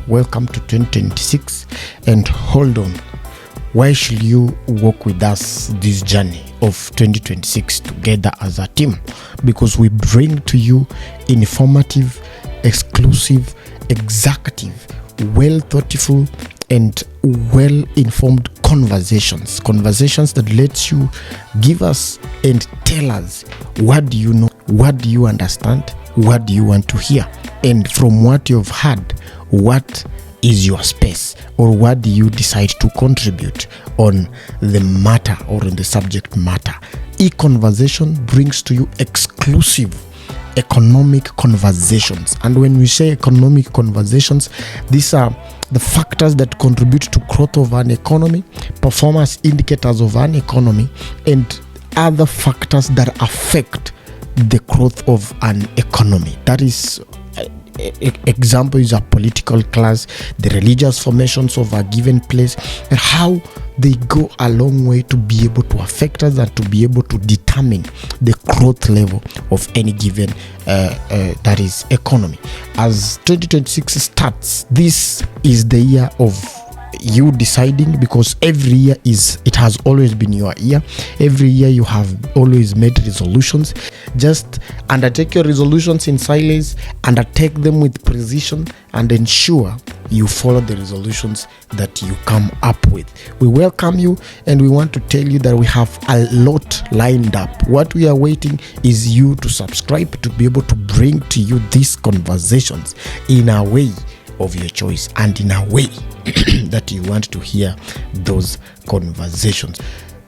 welcome to 2026, and hold on. Why should you walk with us this journey of 2026 together as a team? Because we bring to you informative, exclusive, executive, well thoughtful, and well-informed conversations that lets you give us and tell us, what do you know, what do you understand, what do you want to hear, and from what you've heard, what is your space, or what do you decide to contribute on the matter or on the subject matter. Econversation brings to you exclusive economic conversations, and when we say economic conversations, these are the factors that contribute to growth of an economy, performance indicators of an economy, and other factors that affect the growth of an economy. That is, example is a political class, the religious formations of a given place, and how they go a long way to be able to affect us and to be able to determine the growth level of any given that is economy. As 2026 starts, this is the year of you deciding, because every year it has always been your year. Every year you have always made resolutions. Just undertake your resolutions in silence, undertake them with precision, and ensure you follow the resolutions that you come up with. We welcome you, and we want to tell you that we have a lot lined up. What we are waiting is you to subscribe to be able to bring to you these conversations in a way of your choice and in a way that you want to hear those conversations.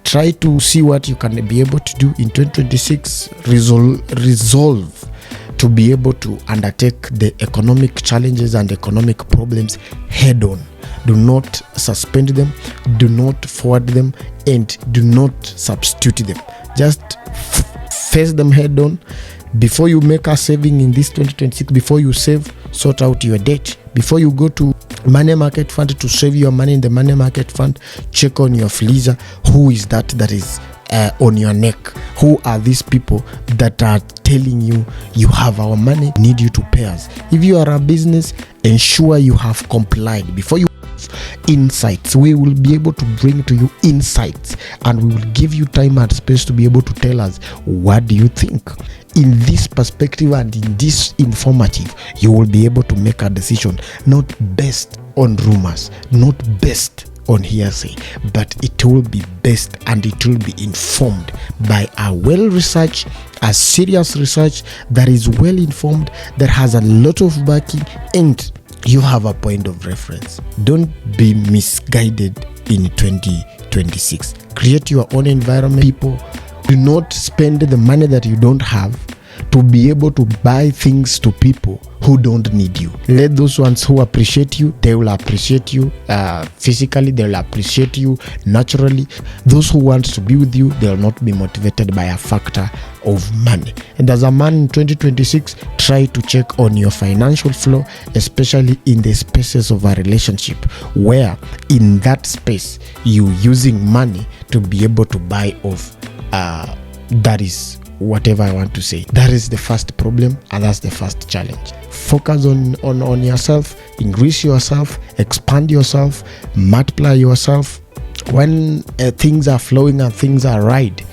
Try to see what you can be able to do in 2026. Resolve to be able to undertake the economic challenges and economic problems head on. Do not suspend them, do not forward them, and do not substitute them. Just face them head on. Before you make a saving in this 2026, before you save, sort out your debt. Before you go to money market fund to save your money in the money market fund, check on your freezer. Who is that is on your neck? Who are these people that are telling you you have our money, need you to pay us? If you are a business, ensure you have complied. Before you insights, we will be able to bring to you insights, and we will give you time and space to be able to tell us, what do you think? In this perspective and in this informative, you will be able to make a decision, not based on rumors, not based on hearsay, but it will be based and it will be informed by a well-researched, a serious research that is well-informed, that has a lot of backing, and you have a point of reference. Don't be misguided in 2026. Create your own environment. People, do not spend the money that you don't have to be able to buy things to people who don't need you. Let those ones who appreciate you, they will appreciate you physically, they will appreciate you naturally. Those who want to be with you, they will not be motivated by a factor of money. And as a man in 2026, try to check on your financial flow, especially in the spaces of a relationship, where in that space you using money to be able to buy off. That is whatever I want to say. That is the first problem, and that's the first challenge. Focus on yourself, increase yourself, expand yourself, multiply yourself. When things are flowing and things are right,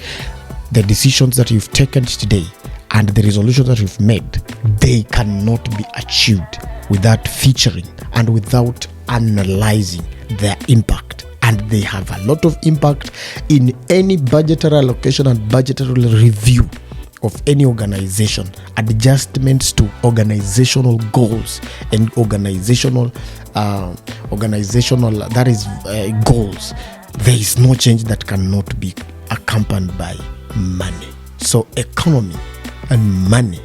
the decisions that you've taken today and the resolutions that you've made, they cannot be achieved without featuring and without analyzing their impact. And they have a lot of impact in any budgetary allocation and budgetary review of any organization. Adjustments to organizational goals and organizational goals. There is no change that cannot be accompanied by money. So economy and money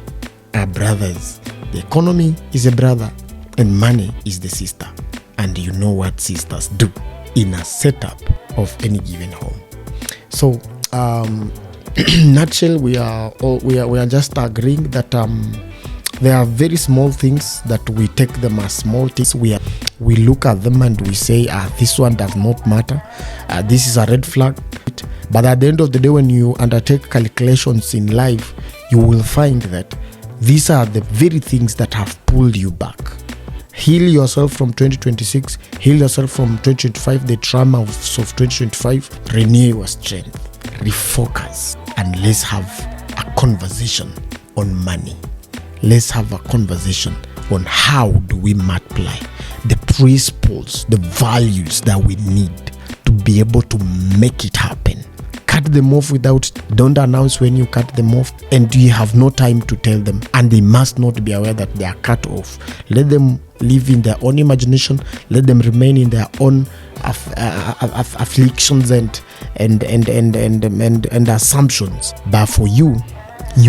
are brothers. The economy is a brother and money is the sister. And you know what sisters do in a setup of any given home. So nutshell, we are just agreeing that there are very small things that we take them as small things. We look at them and we say, this one does not matter. This is a red flag. But at the end of the day, when you undertake calculations in life, you will find that these are the very things that have pulled you back. Heal yourself from 2026, heal yourself from 2025, the trauma of 2025, renew your strength, refocus, and let's have a conversation on money. Let's have a conversation on how do we multiply the principles, the values that we need to be able to make it happen. Cut them off don't announce when you cut them off, and you have no time to tell them, and they must not be aware that they are cut off. Let them live in their own imagination, let them remain in their own afflictions and assumptions. But for you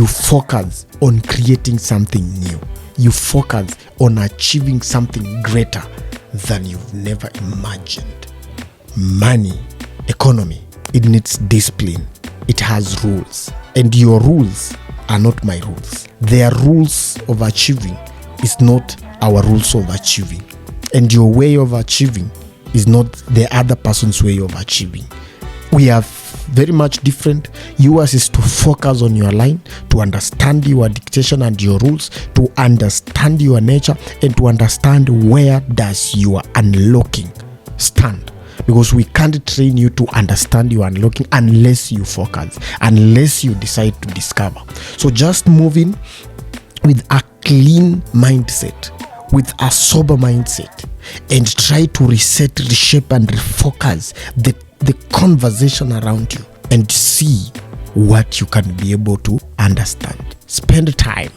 focus on creating something new. You focus on achieving something greater than you've never imagined. Money, economy, it needs discipline. It has rules. And your rules are not my rules. Their rules of achieving is not our rules of achieving. And your way of achieving is not the other person's way of achieving. We are very much different. Yours is to focus on your line, to understand your dictation and your rules, to understand your nature, and to understand where does your unlocking stand. Because we can't train you to understand your unlocking unless you focus, unless you decide to discover. So just move in with a clean mindset, with a sober mindset, and try to reset, reshape, and refocus the conversation around you, and see what you can be able to understand. Spend time,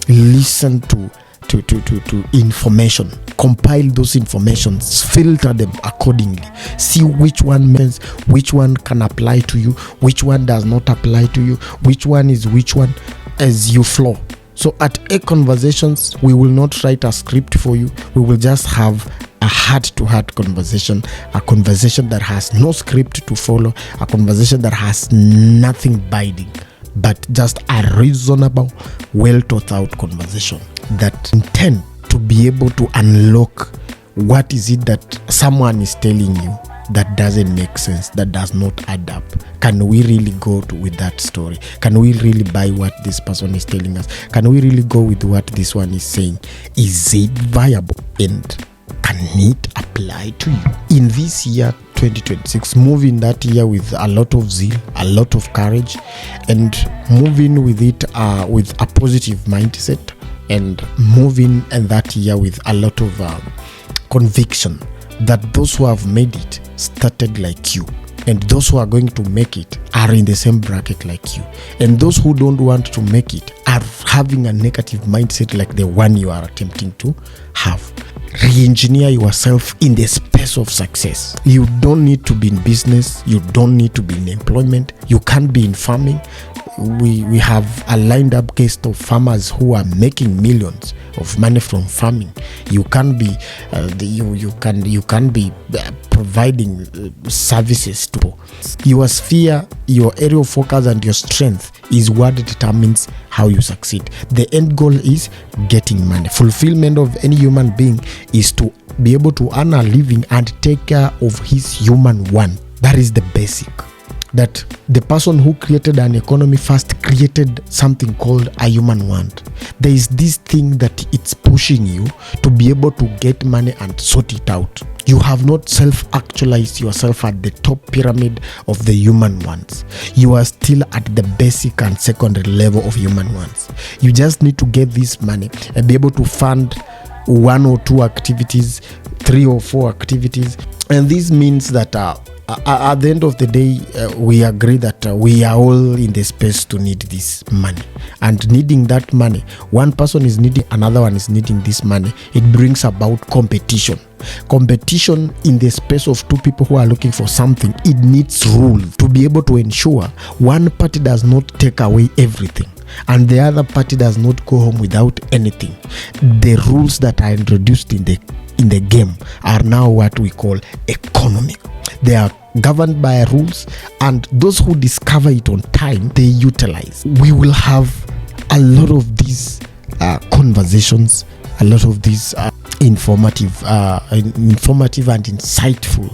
listen to information, compile those informations, filter them accordingly, see which one means, which one can apply to you, which one does not apply to you, which one is which one, as you flow. So at Econversations, we will not write a script for you. We will just have a heart-to-heart conversation, a conversation that has no script to follow, a conversation that has nothing binding, but just a reasonable, well-thought-out conversation that intend to be able to unlock what is it that someone is telling you that doesn't make sense, that does not add up. Can we really go with that story? Can we really buy what this person is telling us? Can we really go with what this one is saying? Is it viable? And can it apply to you? In this year, 2026, move in that year with a lot of zeal, a lot of courage, and move in with it with a positive mindset, and move in that year with a lot of conviction that those who have made it started like you, and those who are going to make it are in the same bracket like you, and those who don't want to make it are having a negative mindset like the one you are attempting to have. Re-engineer yourself in the space of success. You don't need to be in business, you don't need to be in employment, you can't be in farming. We have a lined up case of farmers who are making millions of money from farming. You can't be you can be providing services to your sphere. Your area of focus and your strength is what determines how you succeed. The end goal is getting money. Fulfillment of any human being is to be able to earn a living and take care of his human want. That is the basic. That the person who created an economy first created something called a human want. There is this thing that it's pushing you to be able to get money and sort it out. You have not self-actualized yourself at the top pyramid of the human wants. You are still at the basic and secondary level of human wants. You just need to get this money and be able to fund 1 or 2 activities, 3 or 4 activities. And this means that at the end of the day, we agree that we are all in the space to need this money. And needing that money, one person is needing, another one is needing this money. It brings about competition. Competition in the space of 2 people who are looking for something, it needs rules to be able to ensure one party does not take away everything and the other party does not go home without anything. The rules that are introduced in the game are now what we call economy. They are governed by rules, and those who discover it on time, they utilize. We will have a lot of these conversations, a lot of these informative and insightful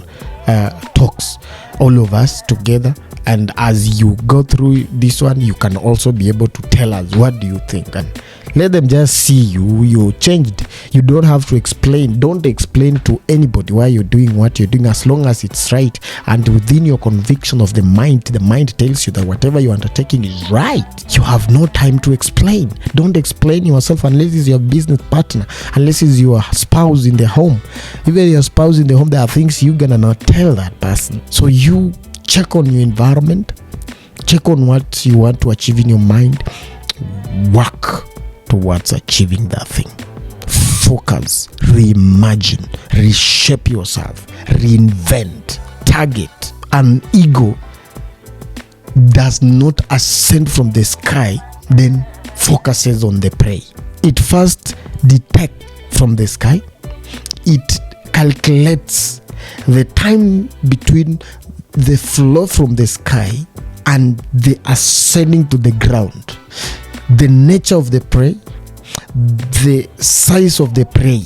talks, all of us together. And as you go through this one, you can also be able to tell us, what do you think? And Let them just see you changed. You don't have to explain. Don't explain to anybody why you're doing what you're doing, as long as it's right and within your conviction of the mind tells you that whatever you're undertaking is right. You have no time to explain. Don't explain yourself unless it's your business partner, unless it's your spouse in the home. Even your spouse in the home, there are things you're gonna not tell that person. So you check on your environment, check on what you want to achieve in your mind, work towards achieving that thing. Focus, reimagine, reshape yourself, reinvent, target. An ego does not ascend from the sky, then focuses on the prey. It first detects from the sky, it calculates the time between the flow from the sky and the ascending to the ground, the nature of the prey, the size of the prey,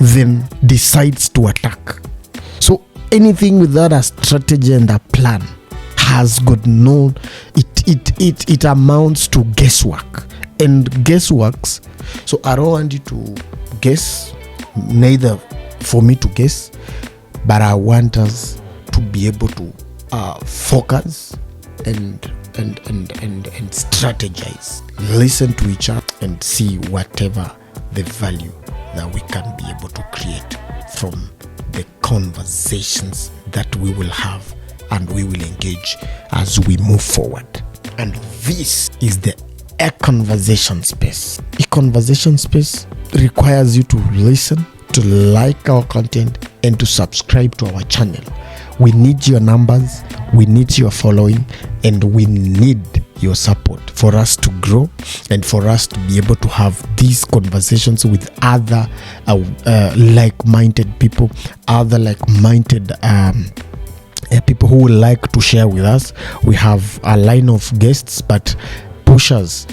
then decides to attack. So anything without a strategy and a plan has got no, it amounts to guesswork. And guessworks, so I don't want you to guess, neither for me to guess, but I want us to be able to focus and strategize, listen to each other, and see whatever the value that we can be able to create from the conversations that we will have and we will engage as we move forward. And this is the Econversation space. Econversation space requires you to listen, to like our content, and to subscribe to our channel. We need your numbers, we need your following, and we need your support for us to grow and for us to be able to have these conversations with other like-minded people, other like-minded people who would like to share with us. We have a line of guests, but push us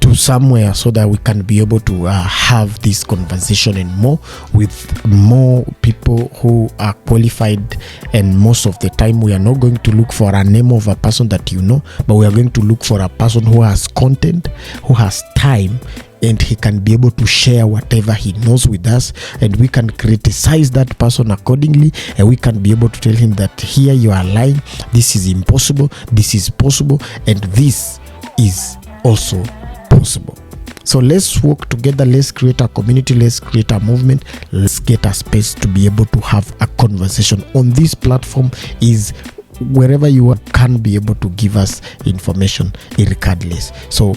to somewhere so that we can be able to have this conversation and more with more people who are qualified. And most of the time we are not going to look for a name of a person that you know, but we are going to look for a person who has content, who has time, and he can be able to share whatever he knows with us, and we can criticize that person accordingly, and we can be able to tell him that here you are lying, this is impossible, this is possible, and this is also possible. So let's work together, let's create a community, let's create a movement, let's get a space to be able to have a conversation. On this platform is wherever you are, can be able to give us information regardless. So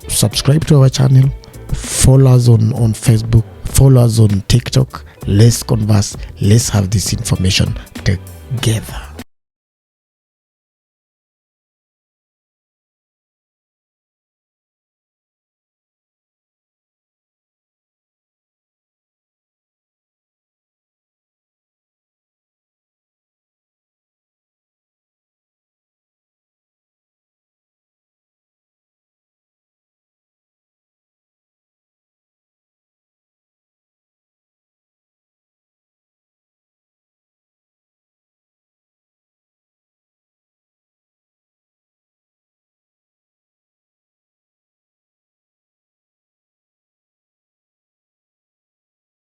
subscribe to our channel, follow us on Facebook, follow us on TikTok. Let's converse, let's have this information together.